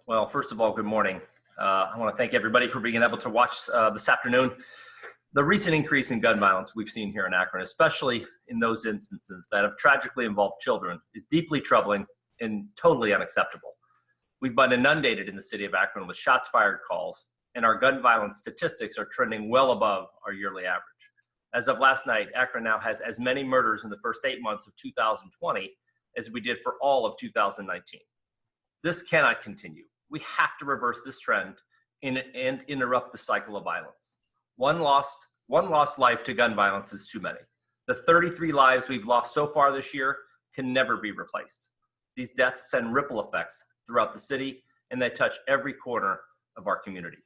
Well, first of all, good morning. I want to thank everybody for being able to watch this afternoon. The recent increase in gun violence we've seen here in Akron, especially in those instances that have tragically involved children, is deeply troubling and totally unacceptable. We've been inundated in the city of Akron with shots fired calls, and our gun violence statistics are trending well above our yearly average. As of last night, Akron now has as many murders in the first 8 months of 2020 as we did for all of 2019. This cannot continue. We have to reverse this trend and interrupt the cycle of violence. One lost life to gun violence is too many. The 33 lives we've lost so far this year can never be replaced. These deaths send ripple effects throughout the city, and they touch every corner of our community.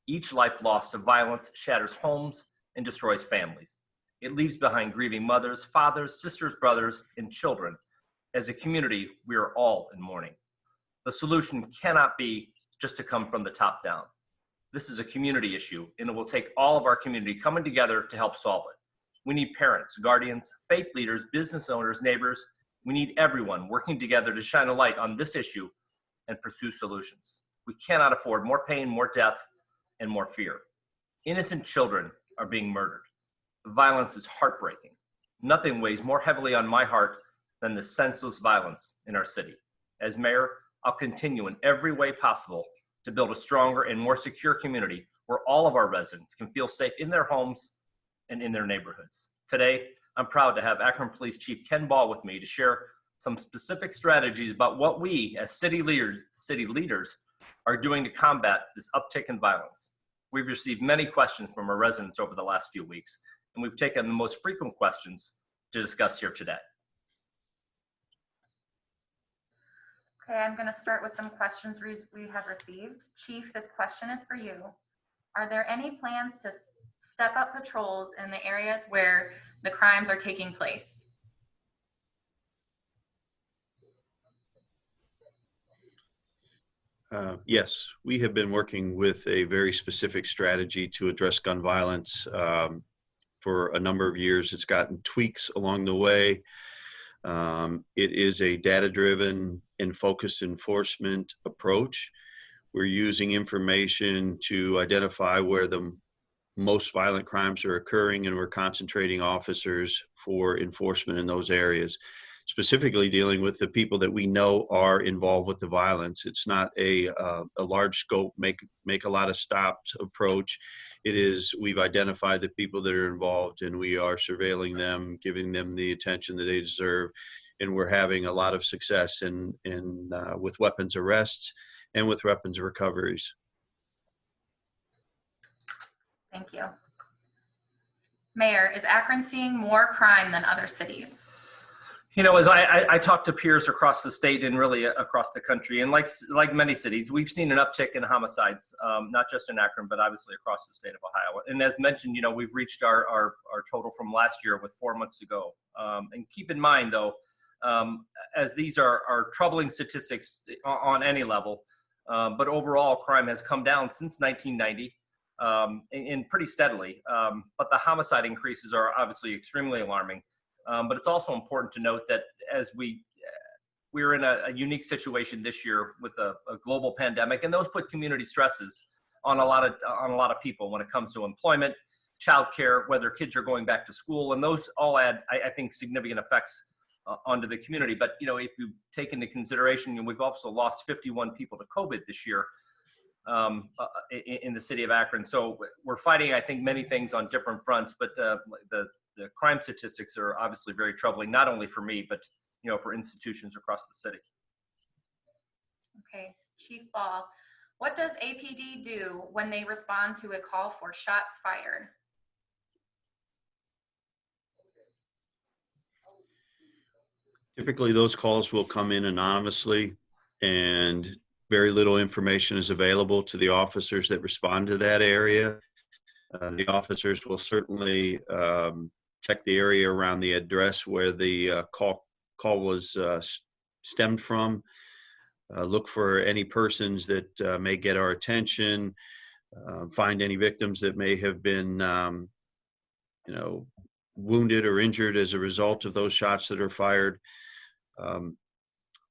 Each life lost to violence shatters homes and destroys families. It leaves behind grieving mothers, fathers, sisters, brothers, and children. As a community, we are all in mourning. The solution cannot be just to come from the top down. This is a community issue, and it will take all of our community coming together to help solve it. We need parents, guardians, faith leaders, business owners, neighbors. We need everyone working together to shine a light on this issue and pursue solutions. We cannot afford more pain, more death, and more fear. Innocent children are being murdered. The violence is heartbreaking. Nothing weighs more heavily on my heart than the senseless violence in our city. As mayor, I'll continue in every way possible to build a stronger and more secure community where all of our residents can feel safe in their homes and in their neighborhoods. Today, I'm proud to have Akron Police Chief Ken Ball with me to share some specific strategies about what we as city leaders are doing to combat this uptick in violence. We've received many questions from our residents over the last few weeks, and we've taken the most frequent questions to discuss here today. Okay, I'm going to start with some questions we have received. Chief, this question is for you. Are there any plans to step up patrols in the areas where the crimes are taking place? Yes, we have been working with a very specific strategy to address gun violence for a number of years. It's gotten tweaks along the way. It is a data-driven and focused enforcement approach. We're using information to identify where the most violent crimes are occurring, and we're concentrating officers for enforcement in those areas, specifically dealing with the people that we know are involved with the violence. It's not a large scope, make a lot of stops approach. It is, we've identified the people that are involved, and we are surveilling them, giving them the attention that they deserve. And we're having a lot of success with weapons arrests and with weapons recoveries. Thank you. Mayor, is Akron seeing more crime than other cities? You know, as I talk to peers across the state and really across the country, and like many cities, we've seen an uptick in homicides, not just in Akron, but obviously across the state of Ohio. And as mentioned, you know, we've reached our total from last year with 4 months to go. And keep in mind, though, as these are troubling statistics on any level, but overall crime has come down since 1990 and pretty steadily. But the homicide increases are obviously extremely alarming. But it's also important to note that as we're in a unique situation this year with a global pandemic, and those put community stresses on a lot of people when it comes to employment, childcare, whether kids are going back to school, and those all add, I think, significant effects onto the community. But you know, if you take into consideration, you know, we've also lost 51 people to COVID this year in the city of Akron. So we're fighting, I think, many things on different fronts, but the crime statistics are obviously very troubling, not only for me, but you know, for institutions across the city. Okay, Chief Ball, what does APD do when they respond to a call for shots fired? Typically, those calls will come in anonymously, and very little information is available to the officers that respond to that area. The officers will certainly check the area around the address where the call was stemmed from, look for any persons that may get our attention, find any victims that may have been you know, wounded or injured as a result of those shots that are fired.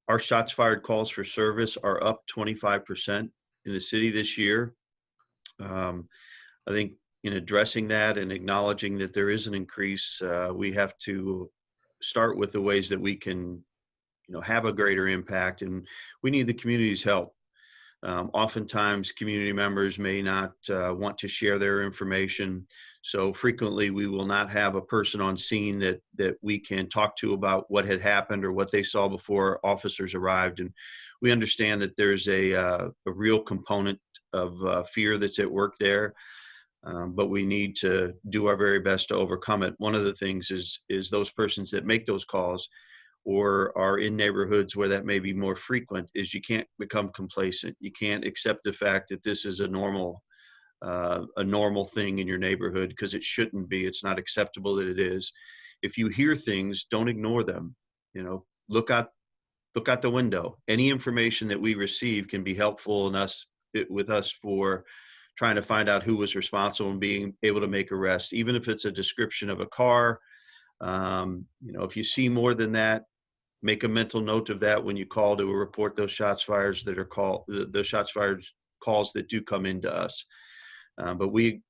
Our shots fired calls for service are up 25% in the city this year. I think in addressing that and acknowledging that there is an increase, we have to start with the ways that we can, have a greater impact, and we need the community's help. Oftentimes, community members may not want to share their information, so frequently we will not have a person on scene that we can talk to about what had happened or what they saw before officers arrived. And we understand that there's a real component of fear that's at work there, but we need to do our very best to overcome it. One of the things is those persons that make those calls or are in neighborhoods where that may be more frequent, is you can't become complacent. You can't accept the fact that this is a normal thing in your neighborhood, because it shouldn't be. It's not acceptable that it is. If you hear things, don't ignore them. Look out the window. Any information that we receive can be helpful with us for trying to find out who was responsible and being able to make arrests, even if it's a description of a car. If you see more than that, make a mental note of that when you call to report those shots fired the shots fired calls that do come into us. But we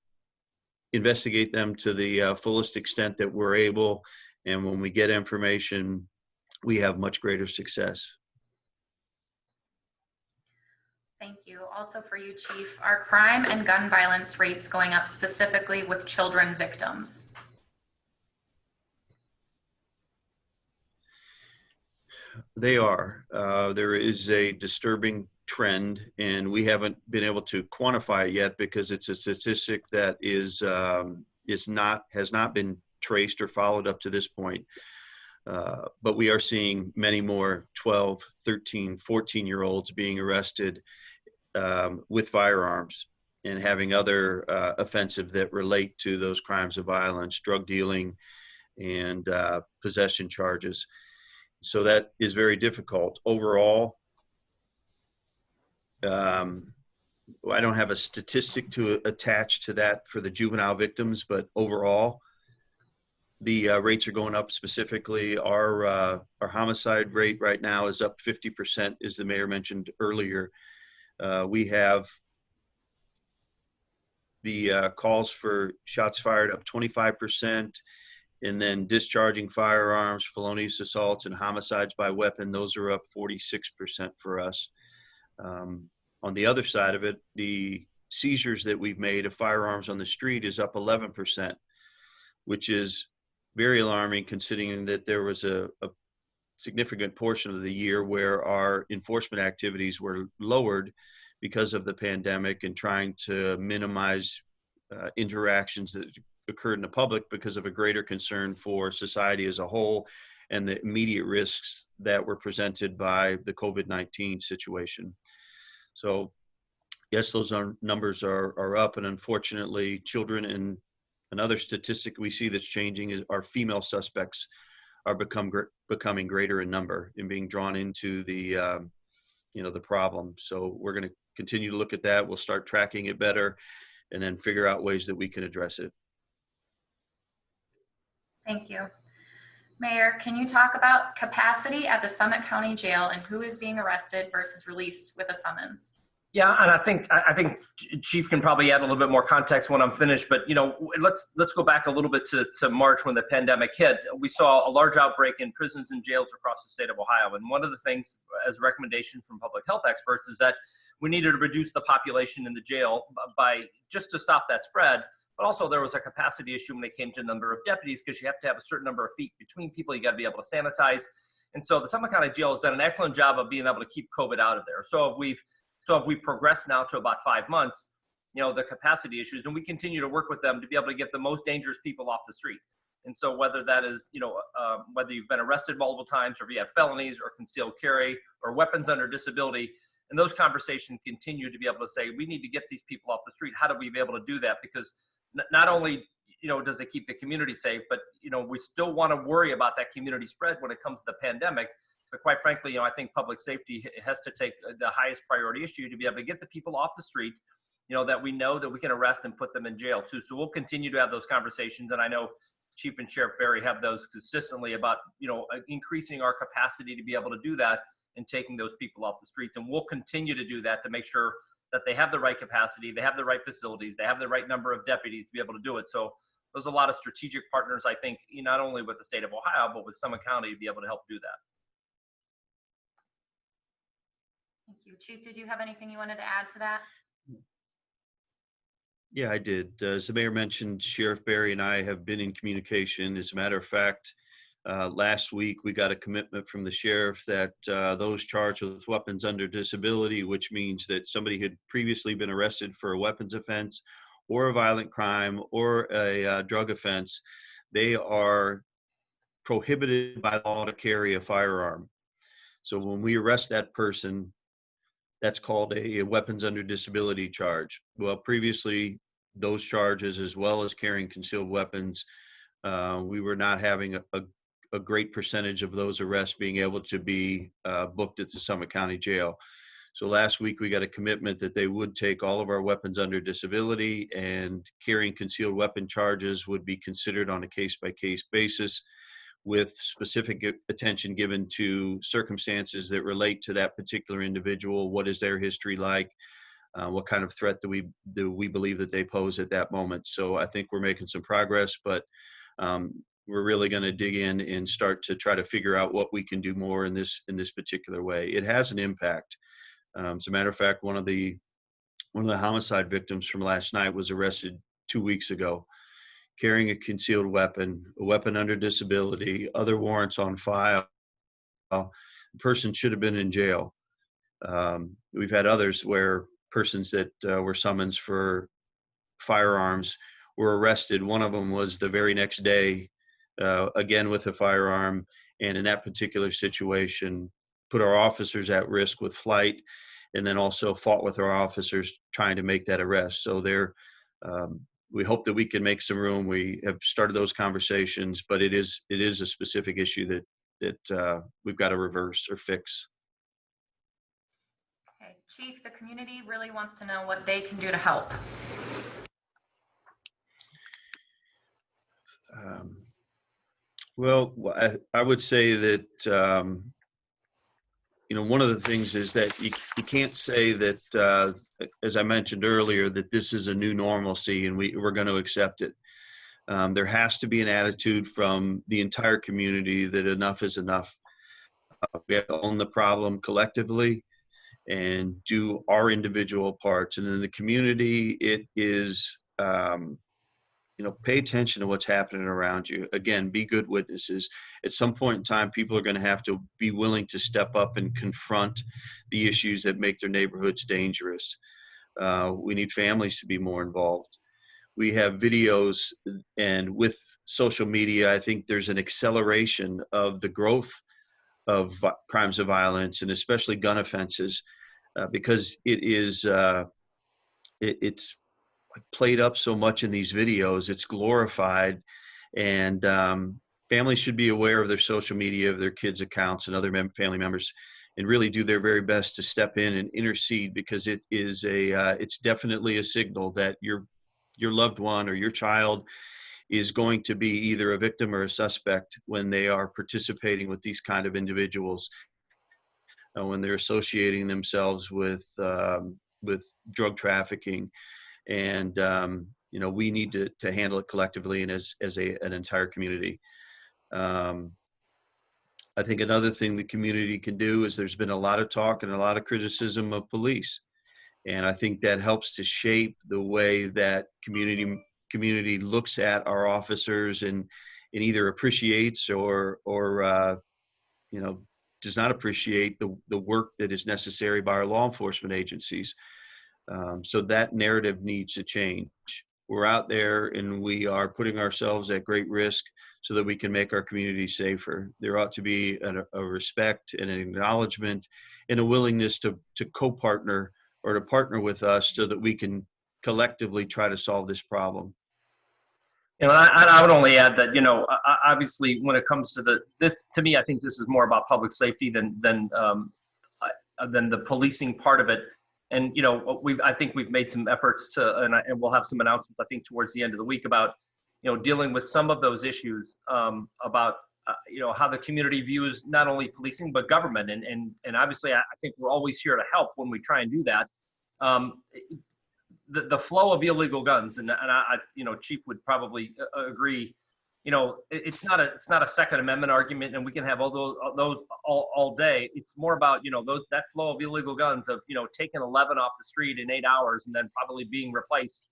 investigate them to the fullest extent that we're able. And when we get information, we have much greater success. Thank you. Also for you, Chief, are crime and gun violence rates going up specifically with children victims? They are. There is a disturbing trend, and we haven't been able to quantify it yet because it's a statistic that has not been traced or followed up to this point. But we are seeing many more 12, 13, 14-year-olds being arrested with firearms and having other offensive that relate to those crimes of violence, drug dealing, and possession charges. So that is very difficult. Overall, I don't have a statistic to attach to that for the juvenile victims, but overall, the rates are going up. Specifically, our homicide rate right now is up 50%, as the mayor mentioned earlier. We have the calls for shots fired up 25%. And then discharging firearms, felonious assaults, and homicides by weapon, those are up 46% for us. On the other side of it, the seizures that we've made of firearms on the street is up 11%, which is very alarming considering that there was a significant portion of the year where our enforcement activities were lowered because of the pandemic and trying to minimize interactions that occurred in the public because of a greater concern for society as a whole and the immediate risks that were presented by the COVID-19 situation. So yes, those numbers are up, and unfortunately children, and another statistic we see that's changing is our female suspects are becoming greater in number and being drawn into the problem. So we're going to continue to look at that. We'll start tracking it better and then figure out ways that we can address it. Thank you. Mayor, can you talk about capacity at the Summit County Jail and who is being arrested versus released with a summons? Yeah, and I think Chief can probably add a little bit more context when I'm finished. But let's go back a little bit to March when the pandemic hit. We saw a large outbreak in prisons and jails across the state of Ohio, and one of the things, as a recommendation from public health experts, is that we needed to reduce the population in the jail by just to stop that spread. But also there was a capacity issue when it came to the number of deputies, because you have to have a certain number of feet between people. You got to be able to sanitize. And so the Summit County Jail has done an excellent job of being able to keep COVID out of there. So if we've progressed now to about 5 months, the capacity issues, and we continue to work with them to be able to get the most dangerous people off the street. And so whether that is, whether you've been arrested multiple times or if you have felonies or concealed carry or weapons under disability, and those conversations continue to be able to say, we need to get these people off the street. How do we be able to do that? Because not only does it keep the community safe, but we still want to worry about that community spread when it comes to the pandemic. But quite frankly, I think public safety has to take the highest priority issue to be able to get the people off the street, that we know that we can arrest and put them in jail too. So we'll continue to have those conversations, and I know Chief and Sheriff Barry have those consistently about increasing our capacity to be able to do that in taking those people off the streets. And we'll continue to do that to make sure that they have the right capacity, they have the right facilities, they have the right number of deputies to be able to do it. So there's a lot of strategic partners, I think, not only with the state of Ohio, but with Summit County to be able to help do that. Thank you. Chief, did you have anything you wanted to add to that? Yeah, I did. As the mayor mentioned, Sheriff Barry and I have been in communication. As a matter of fact, last week we got a commitment from the sheriff that those charged with weapons under disability, which means that somebody had previously been arrested for a weapons offense or a violent crime or a drug offense, they are prohibited by law to carry a firearm. So when we arrest that person, that's called a weapons under disability charge. Well, previously, those charges, as well as carrying concealed weapons, we were not having a great percentage of those arrests being able to be booked at the Summit County Jail. So last week, we got a commitment that they would take all of our weapons under disability, and carrying concealed weapon charges would be considered on a case-by-case basis, with specific attention given to circumstances that relate to that particular individual. What is their history like? What kind of threat do we believe that they pose at that moment? So I think we're making some progress, but we're really going to dig in and start to try to figure out what we can do more in this particular way. It has an impact. As a matter of fact, one of the homicide victims from last night was arrested 2 weeks ago, carrying a concealed weapon, a weapon under disability, other warrants on file. The person should have been in jail. We've had others where persons that were summoned for firearms were arrested. One of them was the very next day, again with a firearm, and in that particular situation, put our officers at risk with flight, and then also fought with our officers trying to make that arrest. So we hope that we can make some room. We have started those conversations, but it is a specific issue that we've got to reverse or fix. Okay, Chief, the community really wants to know what they can do to help. Well, I would say that one of the things is that you can't say that, as I mentioned earlier, that this is a new normalcy and we're going to accept it. There has to be an attitude from the entire community that enough is enough. We have to own the problem collectively and do our individual parts. And in the community, it is, pay attention to what's happening around you. Again, be good witnesses. At some point in time, people are going to have to be willing to step up and confront the issues that make their neighborhoods dangerous. We need families to be more involved. We have videos, and with social media, I think there's an acceleration of the growth of crimes of violence, and especially gun offenses, because it's played up so much in these videos. It's glorified, and families should be aware of their social media, of their kids' accounts and other family members, and really do their very best to step in and intercede, because it is it's definitely a signal that your loved one or your child is going to be either a victim or a suspect when they are participating with these kind of individuals, when they're associating themselves with drug trafficking. And we need to handle it collectively and as an entire community. I think another thing the community can do is, there's been a lot of talk and a lot of criticism of police, and I think that helps to shape the way that community looks at our officers and either appreciates or does not appreciate the work that is necessary by our law enforcement agencies. So that narrative needs to change. We're out there and we are putting ourselves at great risk so that we can make our community safer. There ought to be a respect and an acknowledgement and a willingness to co-partner or to partner with us so that we can collectively try to solve this problem. I would only add that, obviously when it comes to this, to me, I think this is more about public safety than the policing part of it. And, I think we've made some efforts and we'll have some announcements, I think, towards the end of the week about, dealing with some of those issues, about how the community views not only policing but government, and obviously I think we're always here to help when we try and do that. The flow of illegal guns, and I Chief would probably agree. It's not a Second Amendment argument, and we can have all those all day. It's more about that flow of illegal guns of taking 11 off the street in 8 hours and then probably being replaced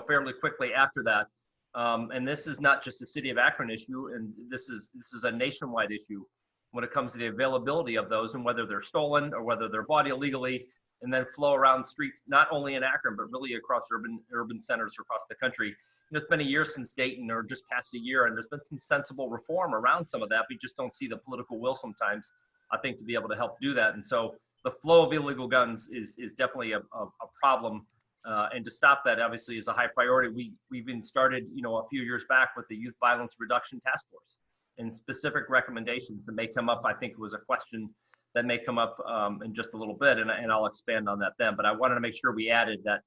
fairly quickly after that. And this is not just a city of Akron issue, and this is a nationwide issue when it comes to the availability of those and whether they're stolen or whether they're bought illegally and then flow around streets, not only in Akron, but really across urban centers across the country. It's been a year since Dayton, or just past a year, and there's been some sensible reform around some of that. We just don't see the political will sometimes, I think, to be able to help do that. And so the flow of illegal guns is definitely a problem. And to stop that, obviously, is a high priority. We've even started, a few years back with the Youth Violence Reduction Task Force and specific recommendations that may come up. I think it was a question that may come up in just a little bit, and I'll expand on that then. But I wanted to make sure we added that,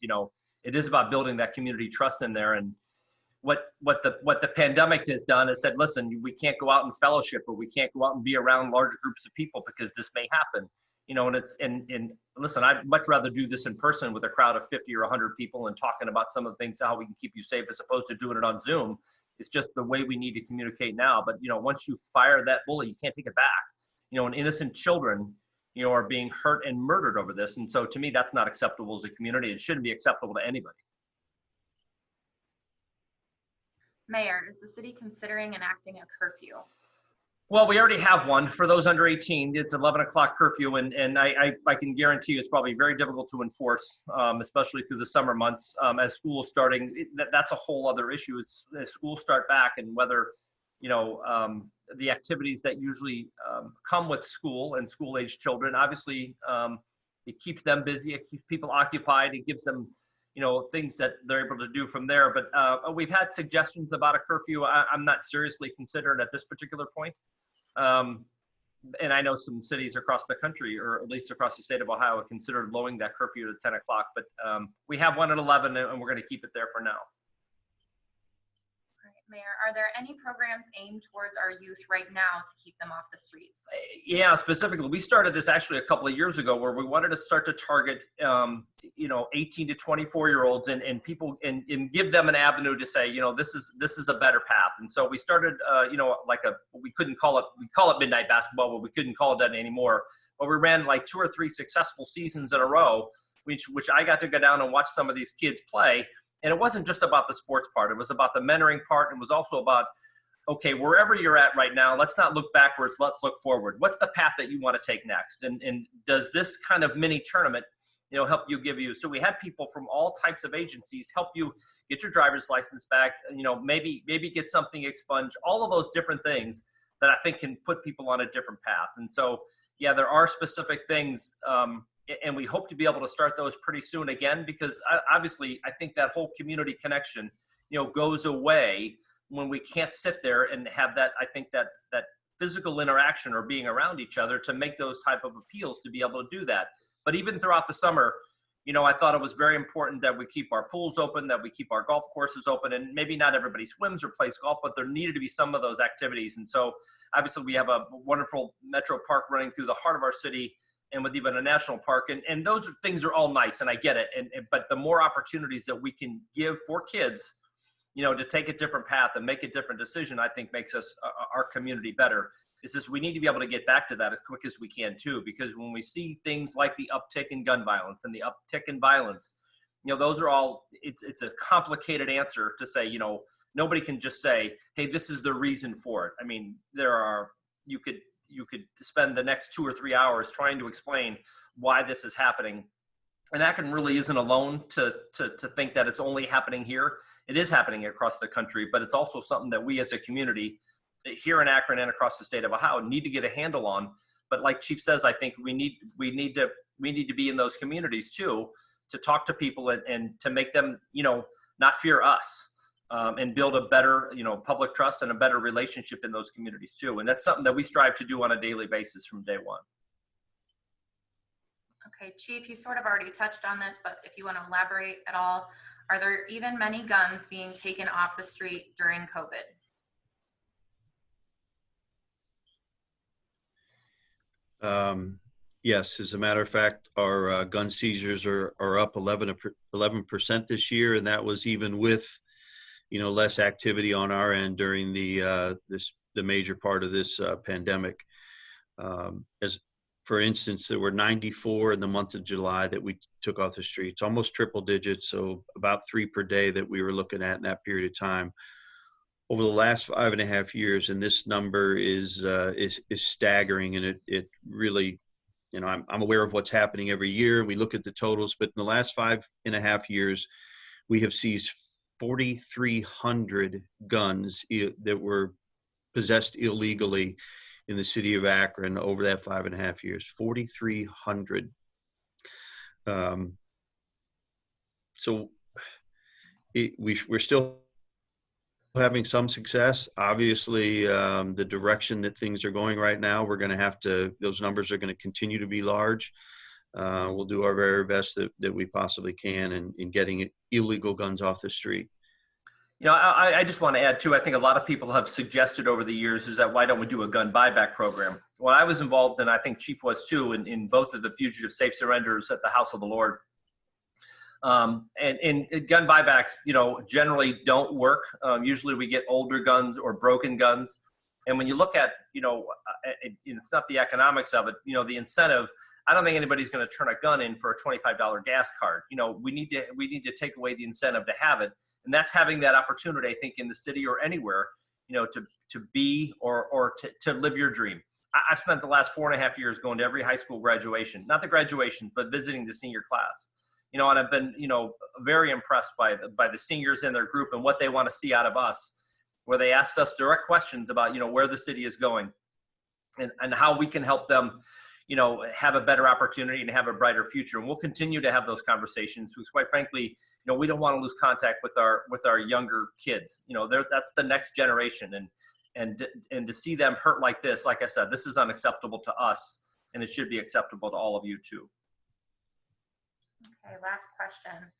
it is about building that community trust in there. And what the pandemic has done is said, listen, we can't go out and fellowship, or we can't go out and be around large groups of people because this may happen. And listen, I'd much rather do this in person with a crowd of 50 or 100 people and talking about some of the things, how we can keep you safe, as opposed to doing it on Zoom. It's just the way we need to communicate now. But, once you fire that bullet, you can't take it back. And innocent children, are being hurt and murdered over this. And so to me, that's not acceptable as a community. It shouldn't be acceptable to anybody. Mayor, is the city considering enacting a curfew? Well, we already have one for those under 18. It's 11 o'clock curfew, and I can guarantee you it's probably very difficult to enforce, especially through the summer months. As school starting, that's a whole other issue. It's as schools start back, and whether the activities that usually come with school and school-age children. Obviously, it keeps them busy. It keeps people occupied. It gives them things that they're able to do from there. But we've had suggestions about a curfew. I'm not seriously considering at this particular point. And I know some cities across the country, or at least across the state of Ohio, have considered lowering that curfew to 10 o'clock. But we have one at 11, and we're going to keep it there for now. Mayor, are there any programs aimed towards our youth right now to keep them off the streets? Yeah, specifically, we started this actually a couple of years ago, where we wanted to start to target, 18 to 24-year-olds and people, and give them an avenue to say, this is a better path. And so we started, we call it midnight basketball, but we couldn't call it that anymore. But we ran like 2 or 3 successful seasons in a row, which I got to go down and watch some of these kids play. And it wasn't just about the sports part. It was about the mentoring part. It was also about, okay, wherever you're at right now, let's not look backwards. Let's look forward. What's the path that you want to take next? And does this kind of mini tournament, help you So we had people from all types of agencies help you get your driver's license back, maybe get something expunged, all of those different things that I think can put people on a different path. And so, yeah, there are specific things, and we hope to be able to start those pretty soon again, because obviously I think that whole community connection, goes away when we can't sit there and have that, I think that physical interaction or being around each other to make those type of appeals to be able to do that. But even throughout the summer, I thought it was very important that we keep our pools open, that we keep our golf courses open, and maybe not everybody swims or plays golf, but there needed to be some of those activities. And so obviously we have a wonderful metro park running through the heart of our city, and with even a national park. And those things are all nice, and I get it. But the more opportunities that we can give for kids, to take a different path and make a different decision, I think makes us, our community better. It's just we need to be able to get back to that as quick as we can too, because when we see things like the uptick in gun violence and the uptick in violence, those are all, it's a complicated answer to say, nobody can just say, hey, this is the reason for it. I mean, you could spend the next 2 or 3 hours trying to explain why this is happening. And Akron really isn't alone to think that it's only happening here. It is happening across the country, but it's also something that we as a community here in Akron and across the state of Ohio need to get a handle on. But like Chief says, I think we need to be in those communities too, to talk to people and to make them, not fear us. And build a better, public trust and a better relationship in those communities too. And that's something that we strive to do on a daily basis from day one. Okay, Chief, you sort of already touched on this, but if you want to elaborate at all, are there even many guns being taken off the street during COVID? Yes, as a matter of fact, our gun seizures are up 11% this year, and that was even with, less activity on our end during the major part of this pandemic. As for instance, there were 94 in the month of July that we took off the streets, almost triple digits, so about 3 per day that we were looking at in that period of time. Over the last 5.5 years, and this number is staggering, and it really, I'm aware of what's happening every year. We look at the totals, but in the last 5.5 years, we have seized 4,300 guns that were possessed illegally in the city of Akron over that 5.5 years. 4,300. So we're still having some success. Obviously, the direction that things are going right now, those numbers are going to continue to be large. We'll do our very best that we possibly can in getting illegal guns off the street. I just want to add too, I think a lot of people have suggested over the years is that why don't we do a gun buyback program? Well, I was involved, and I think Chief was too, in both of the fugitive safe surrenders at the House of the Lord. And gun buybacks, generally don't work. Usually we get older guns or broken guns. And when you look at, it's not the economics of it, the incentive, I don't think anybody's going to turn a gun in for a $25 gas card. We need to take away the incentive to have it. And that's having that opportunity, I think, in the city or anywhere, to be or to live your dream. I've spent the last 4.5 years going to every high school graduation, not the graduation, but visiting the senior class. And I've been, very impressed by the seniors in their group and what they want to see out of us, where they asked us direct questions about, where the city is going and how we can help them, have a better opportunity and have a brighter future. And we'll continue to have those conversations because, quite frankly, we don't want to lose contact with our younger kids. That's the next generation. And to see them hurt like this, like I said, this is unacceptable to us, and it should be acceptable to all of you too. Okay, last question.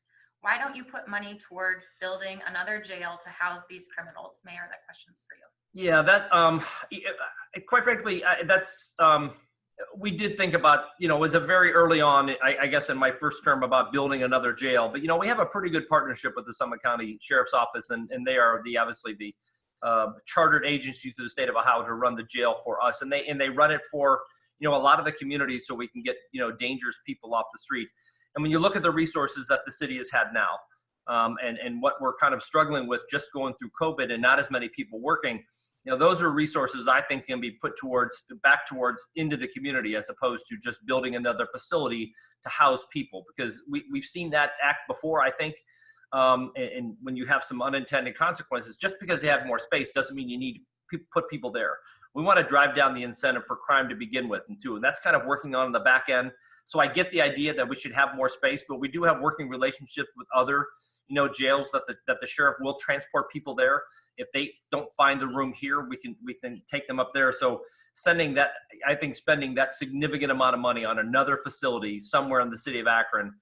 Why don't you put money toward building another jail to house these criminals? Mayor, that question's for you. Yeah, that quite frankly, that's we did think about, it was a very early on, I guess in my first term, about building another jail. But we have a pretty good partnership with the Summit County Sheriff's Office, and they are obviously the chartered agency through the state of Ohio to run the jail for us, and they run it for a lot of the communities so we can get dangerous people off the street. And when you look at the resources that the city has had now, and what we're kind of struggling with just going through COVID and not as many people working, those are resources I think can be put back towards into the community, as opposed to just building another facility to house people, because we've seen that act before, I think. And when you have some unintended consequences, just because they have more space doesn't mean you need to put people there. We want to drive down the incentive for crime to begin with, and that's kind of working on the back end. So I get the idea that we should have more space, but we do have working relationships with other, jails that the sheriff will transport people there. If they don't find the room here, we can take them up there. So spending that significant amount of money on another facility somewhere in the city of Akron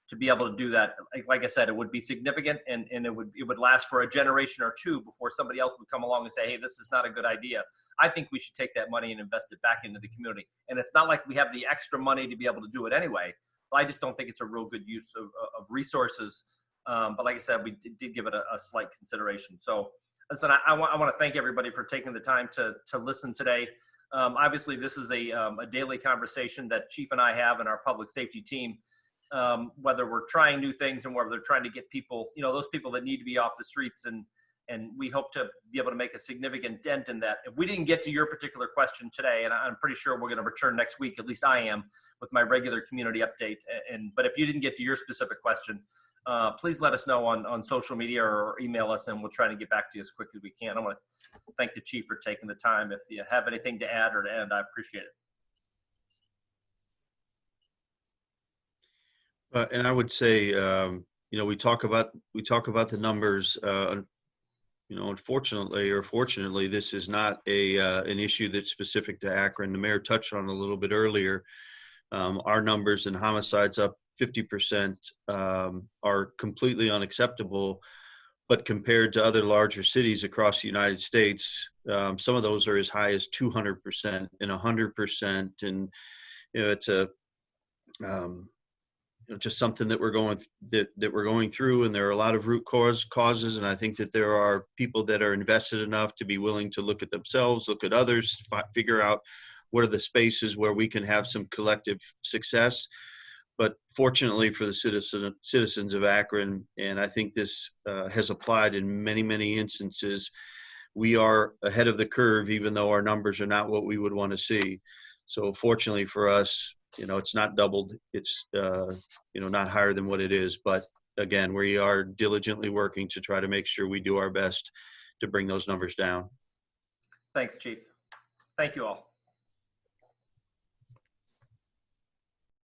to be able to do that, like I said, it would be significant, and it would last for a generation or two before somebody else would come along and say, hey, this is not a good idea. I think we should take that money and invest it back into the community. And it's not like we have the extra money to be able to do it anyway. I just don't think it's a real good use of resources. But like I said, we did give it a slight consideration. So listen, I want to thank everybody for taking the time to listen today. Obviously, this is a daily conversation that Chief and I have in our public safety team. Whether we're trying new things and whether they're trying to get people, those people that need to be off the streets, and we hope to be able to make a significant dent in that. If we didn't get to your particular question today, and I'm pretty sure we're going to return next week, at least I am, with my regular community update. But if you didn't get to your specific question, please let us know on social media or email us, and we'll try to get back to you as quickly as we can. I want to thank the Chief for taking the time. If you have anything to add or to end, I appreciate it. And I would say, we talk about the numbers. Unfortunately or fortunately, this is not an issue that's specific to Akron. The mayor touched on it a little bit earlier. Our numbers in homicides up 50% are completely unacceptable. But compared to other larger cities across the United States, Some of those are as high as 200% and 100%. And, it's just something that we're going through, and there are a lot of root causes. And I think that there are people that are invested enough to be willing to look at themselves, look at others, figure out what are the spaces where we can have some collective success. But fortunately for the citizens of Akron, and I think this has applied in many, many instances, we are ahead of the curve, even though our numbers are not what we would want to see. So fortunately for us, it's not doubled. It's, not higher than what it is. But again, we are diligently working to try to make sure we do our best to bring those numbers down. Thanks, Chief. Thank you all.